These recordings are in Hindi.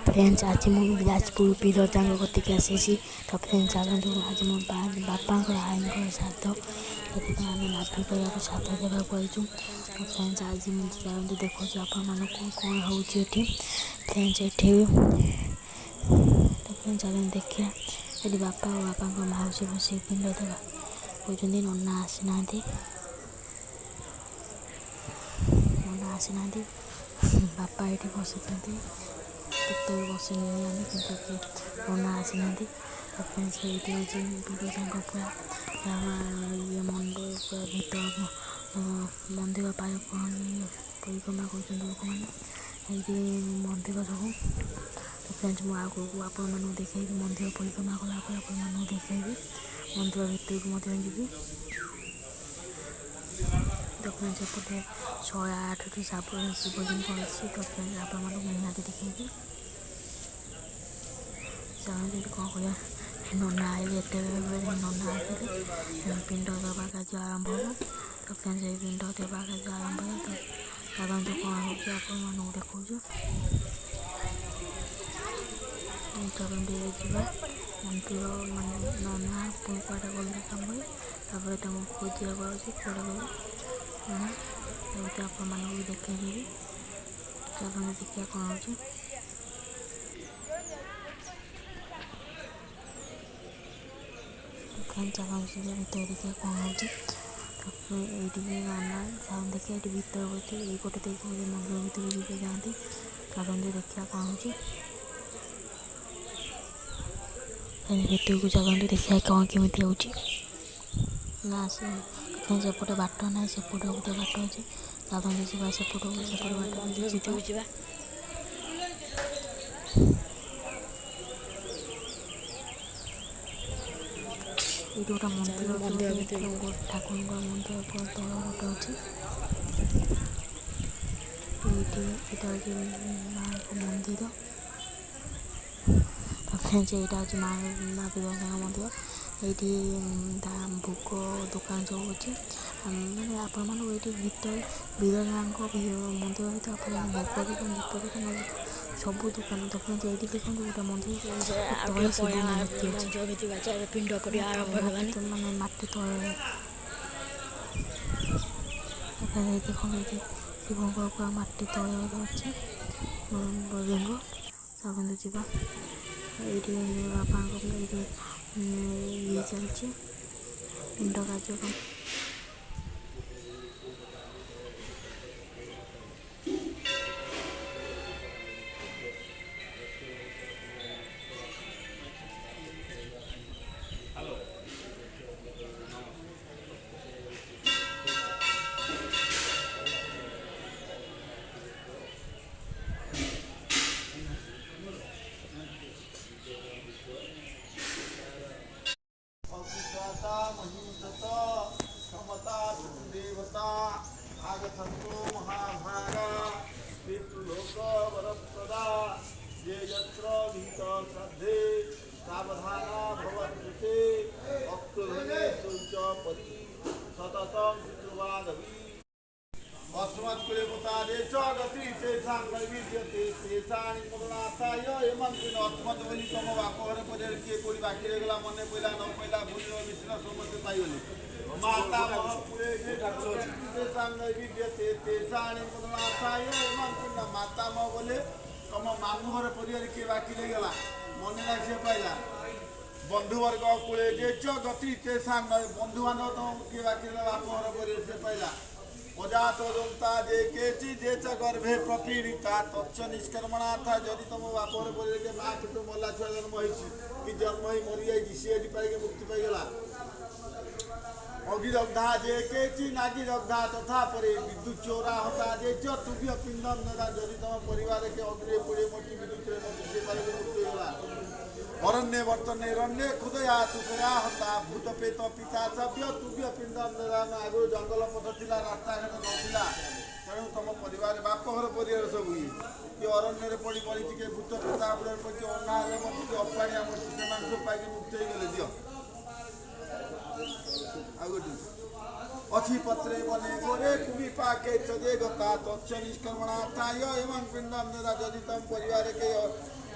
फ्रेंड्स आज मु बिलासपुर बिरजा गतिक आसी। तो फ्रेंड्स चलतु आज मो बापा आई श्राद्ध से आम नाभि करने श्राद्ध देवाक आईचु। तो फ्रेंड्स आज चलते देखो आपण मानक कौन हो फ्रेंड्स ये। तो फ्रेंड्स चलते देखिए ये बापा और बापा मौसी बस पिंड देवा कहते नना आसी ना बापा ये बसी तो बसनी आम कि नना आसी ना। तो फ्रेंड्स ये हूँ बिरजा पूरा ये मंदिर पूरा भीतर मंदिर पाय परिक्रमा कर लोक मैंने मंदिर सब। तो फ्रेंड्स मुझे आगे आपण देखी मंदिर परिक्रमा कलापर आप देखी मंदिर भर को जी। तो फ्रेंड्स एपटे 108टी शिवलिंग अच्छी। तो फ्रेंड्स आपण निहाती देखी चलते कौन कर नना आए एत नना आते पिंड देवा कार्य आरंभ हो। तो फ्रेंड्स ये पिंड देवा कार्य आरंभ हो। तो चलते कौन हो आप देखो चलते जा मंदिर मानने नना पुणी कड़े गले कम तापर खोजा कड़े गले आप देखी चलते देखिए कौन हो। चलते भीतर देखिए कौन हो। ये नना साउंड देखिए ये भीतर बोलते ये गोटे देखिए मंदिर भीतर जी जाती। चलते देखिए कौन हो भीतर को चलते देखिए कौन केमी ना सेपटे बाट ना सेपटे गोटे बाट अच्छे चलते जावा सेपटे बाट जा। ये गोटे मंदिर ठाकुर मंदिर तल गोटे अच्छे ये माँ मंदिर। तो फ्रेंड्स यहाँ हूँ माँ बिरजा मंदिर ये भोग दुकान सब अच्छे मैंने आपण ये भीतर बिरजा मंदिर भीतर आप भोग दुकान दीप दुकान सब दुकान। तो फ्रेंड्स ये देखो गोटे मंदिर पिंड मानने मटी तले देखो शिव पूरा मटी तले अच्छे लिंग। चलते जावा ये बापा ये चलती पिंड कार्यक्रम। आगतंतो महाभागा पितृलोक वरप्रदा ये यत्र भीत श्रद्धे सावधाना भवन्ते अक्तुरणे शौच परि सततं पितृवादवी अस्मत्कुले मुतादे च गति तेषां नैवेद्यते तेषानि मुदनाथाय एमन्तिन अस्मद्वली तम बापघर पदे किए कोड़ी बाकी रह गला मने पइला न पइला भूल मिश्र समस्त पाइगले माता महापुरे तेषां नैवेद्यते तेषानि मुदनाथाय एमन्तिन माता मह बोले तम मामू घर परिवार किए बाकी रह गला मने ना से पाइला बंधुवर्ग कूले जे च गति तेषां बंधु बांधव तम किए बाकी रह बापघर परिवार से पाइला अजात दंता जे केची जे च गर्भे प्रपीड़िता तच्च निष्कर्मणा था जदि तुम बापर पर माँ पेटू मल्ला छुआ जन्म कि जन्म ही मरी जाए सी पाइके मुक्ति पाईगला अगिदग्धा जे केची नागिदग्धा तथा परे विद्युत चोरा होता जे च तुभ्य पिंडम नदा जदि तुम परिवार के अग्रे पुड़े मोटी विद्युत से पाइके मुक्ति होगा अरण्य वर्तने रण्य खुदया तुया हता भूत पेत पिता सभ्य तुभ्य पिंडम नदा आगु जंगल पथ थिला रास्ता घाट नथिला तेणु तुम परिवार बापघर परिवार सब ये अरण्य पड़ी पड़ी के भूत पिता बुढ़े पड़ी अना मत अपाणिया मत से पाइक मुक्त हो गले दियो अच्छी पत्रे बने गोरे कुबी पाके चजे गता तच्च निष्कर्मणा ताय एवं पिंडम नदा जदि तुम परिवार के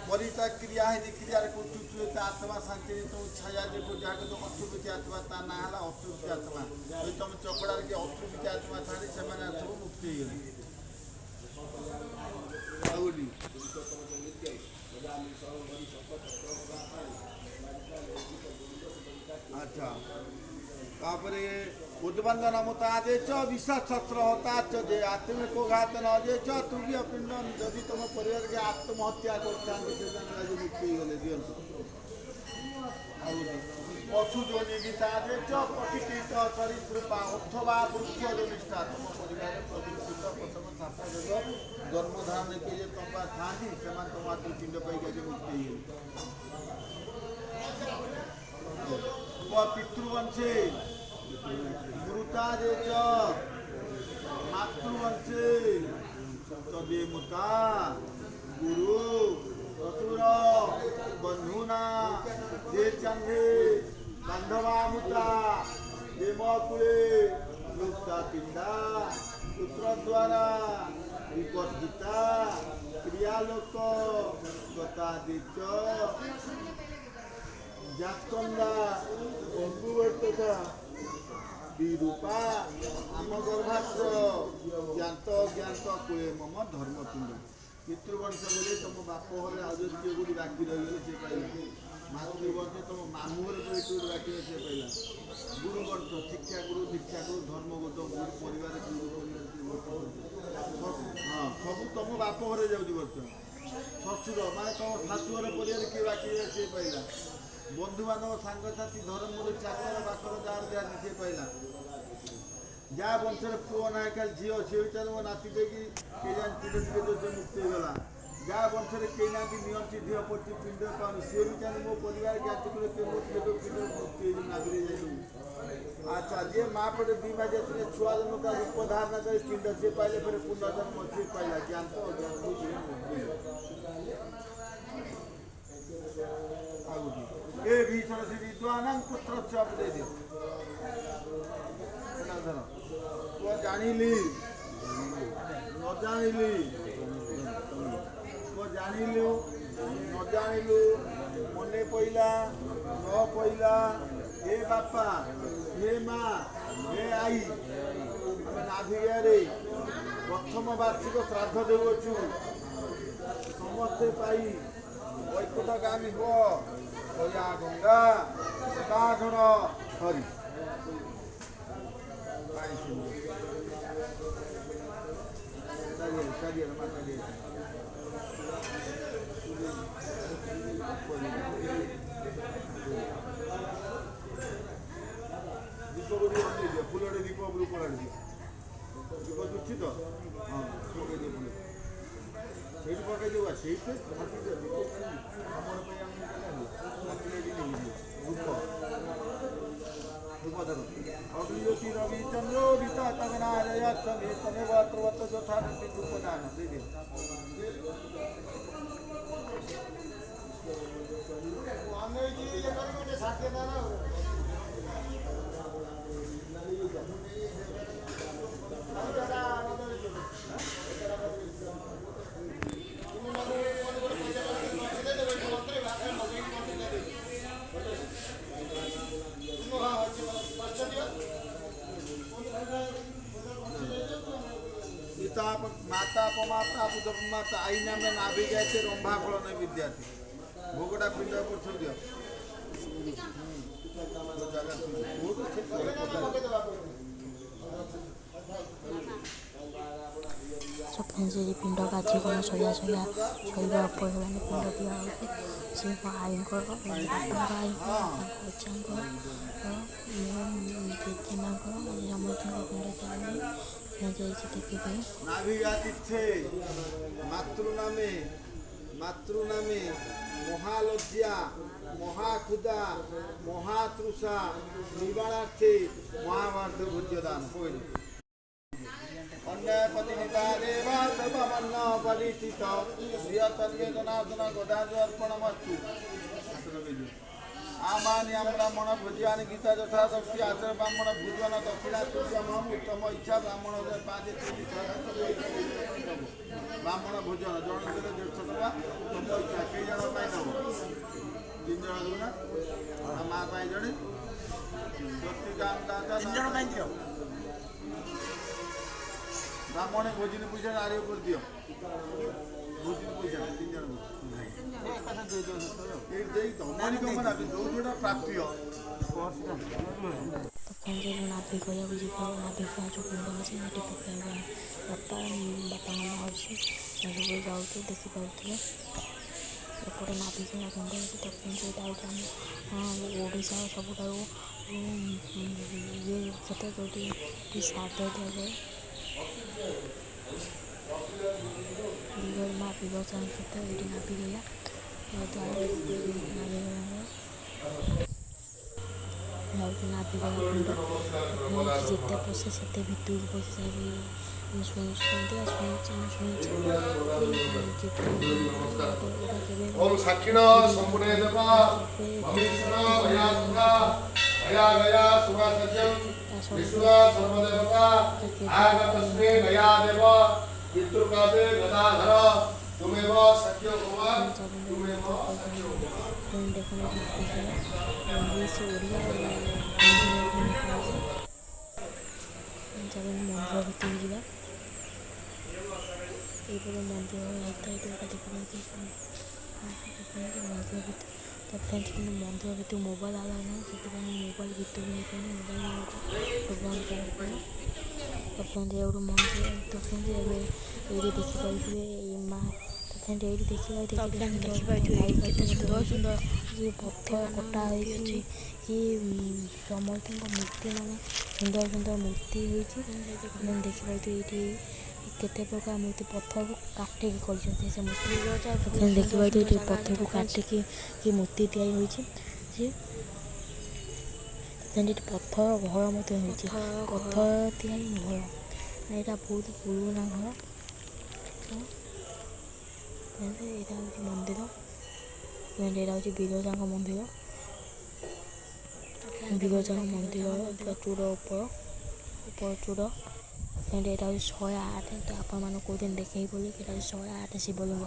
परिता क्रिया है क्रिया कुटुचु आत्मा शांति तो छाया देखो जहाँ तो अतृप्ति आत्मा ता ना है अतृप्ति आत्मा तो तुम चकड़ा के अतृप्ति आत्मा छाड़ी से सब मुक्ति होगी अच्छा तापर उद्बंधन मुतादे च विश्वास शस्त्र होता जे आत्मिक को घात न जे च तू भी अपिंड जदि तुम परिवार के आत्महत्या करता मुक्ति गले दियंतु पशु जोनि गीता दे च प्रतिष्ठित चरित्रपा अथवा वृक्ष जो निष्ठा तुम परिवार प्रतिष्ठित प्रथम छात्र जन्मधारण के लिए तुम था तुम पिंड पाई मुक्ति पितृवंशे मृता जे मातृवंशे तदेमुता गुरु चतुर बंधुना जे चंदे बांधवामुता देमकुले लुप्ता पिंडा पुत्र द्वारा विपर्जिता क्रियालोक गता दिच जातकंदा बंधुवर्तता विरूपा आम गर्भात्र ज्ञात ज्ञात कुले मम धर्मपिंड पितृवंश बोले तुम बापर आयोज्य गुड़ी बाकी रही से पाइला मातृवंश तुम मामूर बाकी से पाइला गुरुवंश शिक्षा गुरु दीक्षा गुरु धर्मगत गुरु परिवार हाँ सब तुम बापर जाऊँगी बर्तमान शशुर माने तुम शाशुर परिवार किए बाकी से पाइला बंधु बांधव सांगसाथी धर्म चाकर बाकर जार दिया सी पाइला जहाँ वंशर पुओ ना कल झील सी विचार मो नाती देखी मुक्ति होगा जहाँ वंशर कई ना नियम से ढील पड़ी पिंड पानी सी विचार मो परिवार पिंड मुक्ति नागरी जाए अच्छा जे माँ पटे दी माँ जाते छुआ जन्म का रूप धारणा कर पिंड से पाइले फिर पुनर्जन्म से पाइला ज्ञान तो ए भीषण से विद्वान पुत्र चप दे दियो तो जानिली न जानिली तो जानिलु न जानिलु मने पइला न पइला हे बापा हे माँ हे आई आम नाभिगारे प्रथम वार्षिक श्राद्ध देउछु समस्ते पाई वैकुंठगामी हो या गंगा दाधर हरि दीप फुल दीप पड़ा दीप दुच्छी तो हाँ से पकड़ से अग्निज्योति रवि चंद्रो रीता तगनाय तमेव अत्रवत यथा रूपदान माता पमाता पुजमाता आई नाम नाभि गए रंभा फल नहीं विद्यार्थी भोगटा पिंड पर छोड़ दियो स्वप्न से पिंड कार्यक्रम सरिया सरिया सरिया पिंड दिया से आई नाभिगातिथे मातृनामे महालज्जा महाक्षुदा महातृषा निवारणार्थे महाभारत भोज्यदान अन्यायपतिनिता देवा सर्वमन्न परिचित प्रियतन्वेदनादन गदार्पणमस्तु आमानि ब्राह्मण भोज्यानि गीता यथा शक्ति आचर ब्राह्मण भोजन दक्षिणा तुष्यम उत्तम इच्छा ब्राह्मण पाँच ब्राह्मण भोजन जन 150 टका तुम इच्छा कई जन ପାଇଁ ଜଣେ ଜ୍ୟୋତିକାନ୍ତ ବ୍ରାହ୍ମଣେ ଭୋଜିନୀ ପୂଜା ନାରୀ ଉପରେ ଦିଅ ଭୋଜିନୀ ପୂଜା 3 ଜଣ ଏଇଠି ଦେଇ ତମରି କମନା ଯୋଉ ଯୋଉଟା ପ୍ରାପ୍ୟ ତখন ଯେ ନାଭି କରିବାକୁ ଯିବ ନାଭି ଯେଉଁ କୁଣ୍ଡ ଅଛି ସେଠି ପକାଇବା ବାପା ମାଉସୀ ସବୁ ଯାଉଛୁ ଦେଖିପାରୁଥିଲେ ଏପଟେ ନାଭି ଖେଳା କୁଣ୍ଡ ଅଛି ତখন ସେଇଟା ହେଉଛି ଆମ ଓଡ଼ିଶାର ସବୁଠାରୁ ଇଏ କ୍ଷେତ୍ର ଯେଉଁଠି ଶ୍ରାଦ୍ଧ ଦିଆଯାଏ ମା ବିବେଚନା କ୍ଷେତ୍ର ଏଇଠି ନାଭି ଖେଳା ନାଭି ଖେଳା କୁଣ୍ଡ ଯେତେ ପଶେ ସେତେ ଭିତରକୁ ପଶି ଯାଇକି ଶୁଣିଛନ୍ତି ओम साक्षिण संपूर्ण देवा विष्णु भयात्मा भया गया सुभासज्जं विष्णु सर्वदेवता आगतस्मे गया देव पितृकादे गदाधर तुमेव सख्य कुमार तुमेव सख्य ମନ୍ଦିର ଭିତରକୁ ଯିବା ଏଇପରି ମନ୍ଦିର ଏଇଟା ଦେଖାଯାଉଛି ମନ୍ଦିର ଭିତରେ ତ ଫ୍ରେଣ୍ଡସ୍ କିନ୍ତୁ ମନ୍ଦିର ଭିତରୁ ମୋବାଇଲ୍ ଆଲାଉ ନାହିଁ ସେଥିପାଇଁ ମୋବାଇଲ୍ ଭିତରକୁ ନେଇପାରୁନି ମୋବାଇଲ୍ ବନ୍ଦ କରିବାକୁ ତ ଫ୍ରେଣ୍ଡସ୍ ଏଇଠୁ ମନ୍ଦିର ତ ଫ୍ରେଣ୍ଡସ୍ ଏବେ ଏଇଠି ଦେଖିପାରୁଥିବେ ଏଇ ମା ତ ଫ୍ରେଣ୍ଡସ୍ ଏଇଠି ଦେଖିପାରୁଥିବେ ସୁନ୍ଦର ଯେ ପଥର କଟା ହୋଇଛି କି ସମସ୍ତଙ୍କ ମୂର୍ତ୍ତି ମାନେ ସୁନ୍ଦର ସୁନ୍ଦର ମୂର୍ତ୍ତି ହୋଇଛି ଦେଖିପାରୁଥିବେ ଏଇଠି କେତେ ପ୍ରକାର ମୂର୍ତ୍ତି ପଥରକୁ କାଟିକି କରିଛନ୍ତି ସେ ମୂର୍ତ୍ତି ଦେଖିପାରୁଥିବେ ଏଠି ପଥରକୁ କାଟିକି କି ମୂର୍ତ୍ତି ତିଆରି ହୋଇଛି ଯେ ଏଠି ପଥର ଘର ମଧ୍ୟ ହୋଇଛି ପଥର ତିଆରି ଘର ଏଇଟା ବହୁତ ପୁରୁଣା ଘର ଏଇଟା ହେଉଛି ମନ୍ଦିର ଏଇଟା ହେଉଛି ବିରଜାଙ୍କ ମନ୍ଦିର ପୁରା ଚୂଡ଼ ଉପର ଚୂଡ଼ ଏଇଟା ହେଉଛି 108 ତ ଆପଣମାନଙ୍କୁ କହୁଛନ୍ତି ଦେଖେଇ ବୋଲି ଏଇଟା ହେଉଛି 108 ଶିବଲିଙ୍ଗ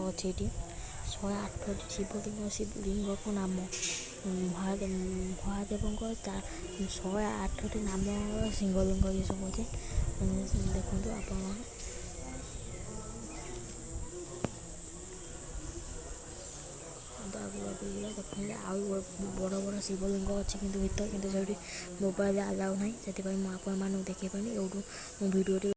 ଅଛି ଏଠି 108ଟି ଶିବଲିଙ୍ଗକୁ ନାମ ମହାଦେବଙ୍କ 108ଟି ନାମ ସିଂହଲିଙ୍ଗ ଏସବୁ ଅଛି ଦେଖନ୍ତୁ ଆପଣମାନେ ଦେଖନ୍ତୁ ଆଉ ବଡ଼ ବଡ଼ ଶିବଲିଙ୍ଗ ଅଛି କିନ୍ତୁ ଭିତରେ କିନ୍ତୁ ସେଇଠି ମୋବାଇଲ୍ ଆଲାଉ ନାହିଁ ସେଥିପାଇଁ ମୁଁ ଆପଣମାନଙ୍କୁ ଦେଖେଇ ପାରିନି ଏଇଠୁ ମୁଁ ଭିଡ଼ିଓଟି